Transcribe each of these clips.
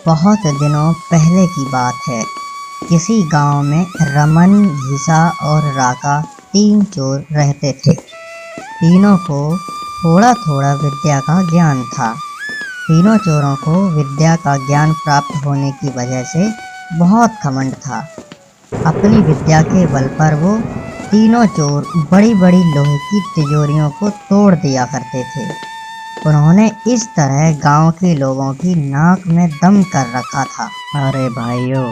बहुत दिनों पहले की बात है। किसी गांव में रमन, घीसा और राका तीन चोर रहते थे। तीनों को थोड़ा थोड़ा विद्या का ज्ञान था। तीनों चोरों को विद्या का ज्ञान प्राप्त होने की वजह से बहुत घमंड था। अपनी विद्या के बल पर वो तीनों चोर बड़ी बड़ी लोहे की तिजोरियों को तोड़ दिया करते थे। उन्होंने इस तरह गांव के लोगों की नाक में दम कर रखा था। अरे भाइयों,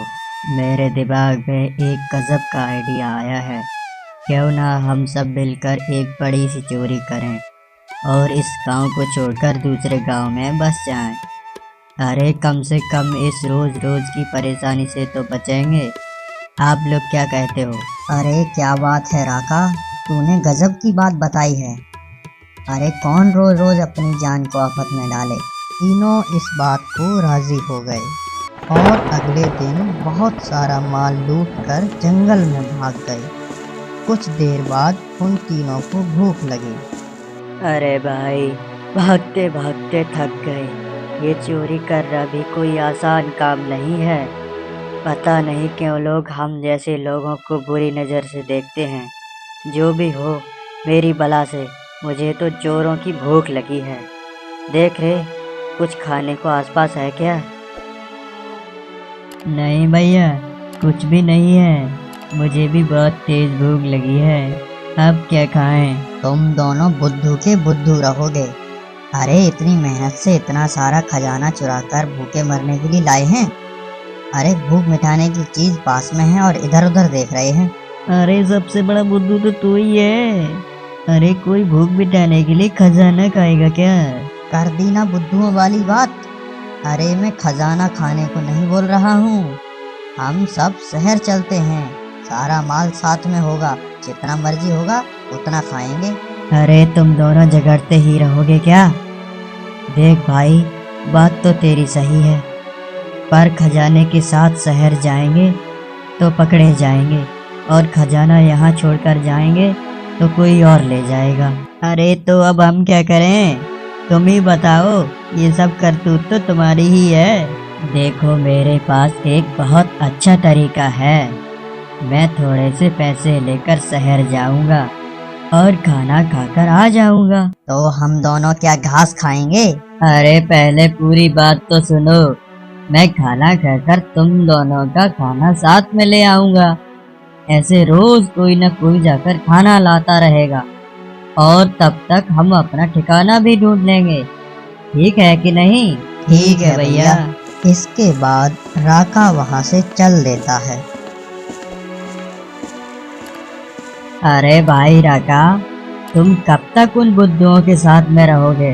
मेरे दिमाग में एक गजब का आइडिया आया है। क्यों ना हम सब मिलकर एक बड़ी सी चोरी करें और इस गांव को छोड़कर दूसरे गांव में बस जाएं। अरे कम से कम इस रोज रोज की परेशानी से तो बचेंगे। आप लोग क्या कहते हो? अरे क्या बात है राका, तूने गजब की बात बताई है। अरे कौन रोज रोज अपनी जान को आफत में डाले। तीनों इस बात को राजी हो गए और अगले दिन बहुत सारा माल लूट कर जंगल में भाग गए। कुछ देर बाद उन तीनों को भूख लगी। अरे भाई, भागते भागते थक गए। ये चोरी करना भी कोई आसान काम नहीं है। पता नहीं क्यों लोग हम जैसे लोगों को बुरी नज़र से देखते हैं। जो भी हो, मेरी बला से मुझे तो चोरों की भूख लगी है। देख रहे, कुछ खाने को आसपास है क्या? नहीं भैया, कुछ भी नहीं है। मुझे भी बहुत तेज भूख लगी है। अब क्या खाएं? तुम दोनों बुद्धू के बुद्धू रहोगे। अरे इतनी मेहनत से इतना सारा खजाना चुराकर भूखे मरने के लिए लाए हैं। अरे भूख मिटाने की चीज पास में है और इधर उधर देख रहे हैं। अरे सबसे बड़ा बुद्धू तो तू ही है। अरे कोई भूख मिटाने के लिए खजाना खाएगा क्या? कर दी ना बुद्धुओं वाली बात। अरे मैं खजाना खाने को नहीं बोल रहा हूँ। हम सब शहर चलते हैं, सारा माल साथ में होगा, जितना मर्जी होगा उतना खाएंगे। अरे तुम दोनों झगड़ते ही रहोगे क्या? देख भाई, बात तो तेरी सही है, पर खजाने के साथ शहर जाएंगे तो पकड़े जाएंगे और खजाना यहाँ छोड़कर जाएंगे तो कोई और ले जाएगा। अरे तो अब हम क्या करें? तुम ही बताओ। ये सब करतूत तो तुम्हारी ही है। देखो, मेरे पास एक बहुत अच्छा तरीका है। मैं थोड़े से पैसे लेकर शहर जाऊंगा और खाना खाकर आ जाऊंगा। तो हम दोनों क्या घास खाएंगे? अरे पहले पूरी बात तो सुनो। मैं खाना खाकर तुम दोनों का खाना साथ में ले आऊंगा। ऐसे रोज कोई न कोई जाकर खाना लाता रहेगा और तब तक हम अपना ठिकाना भी ढूंढ लेंगे। ठीक है कि नहीं? ठीक है भैया। इसके बाद राका वहाँ से चल देता है। अरे भाई राका, तुम कब तक उन बुद्धुओं के साथ में रहोगे?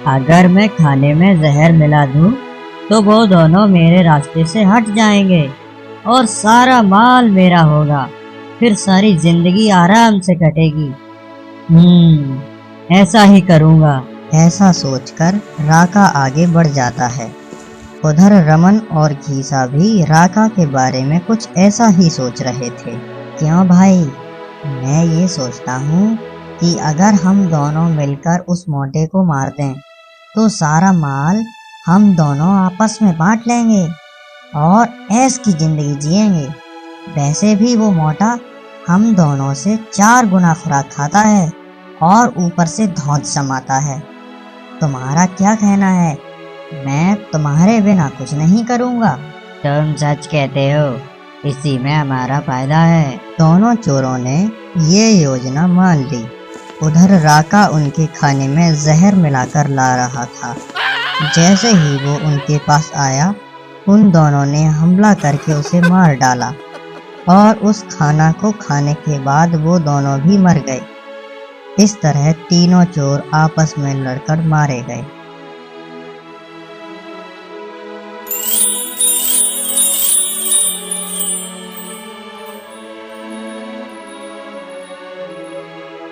अगर मैं खाने में जहर मिला दूं तो वो दोनों मेरे रास्ते से हट जाएंगे और सारा माल मेरा होगा। फिर सारी जिंदगी आराम से कटेगी। ऐसा ही करूँगा। ऐसा सोचकर राका आगे बढ़ जाता है। उधर रमन और घीसा भी राका के बारे में कुछ ऐसा ही सोच रहे थे। क्यों भाई, मैं ये सोचता हूँ कि अगर हम दोनों मिलकर उस मोटे को मार दें तो सारा माल हम दोनों आपस में बांट लेंगे और ऐश की जिंदगी जिएंगे। वैसे भी वो मोटा हम दोनों से 4 गुना खुराक खाता है और ऊपर से धौंस जमाता है। तुम्हारा क्या कहना है? मैं तुम्हारे बिना कुछ नहीं करूँगा। तुम सच कहते हो, इसी में हमारा फायदा है। दोनों चोरों ने ये योजना मान ली। उधर राका उनके खाने में जहर मिलाकर ला रहा था। जैसे ही वो उनके पास आया, उन दोनों ने हमला करके उसे मार डाला और उस खाना को खाने के बाद वो दोनों भी मर गए। इस तरह तीनों चोर आपस में लड़कर मारे गए।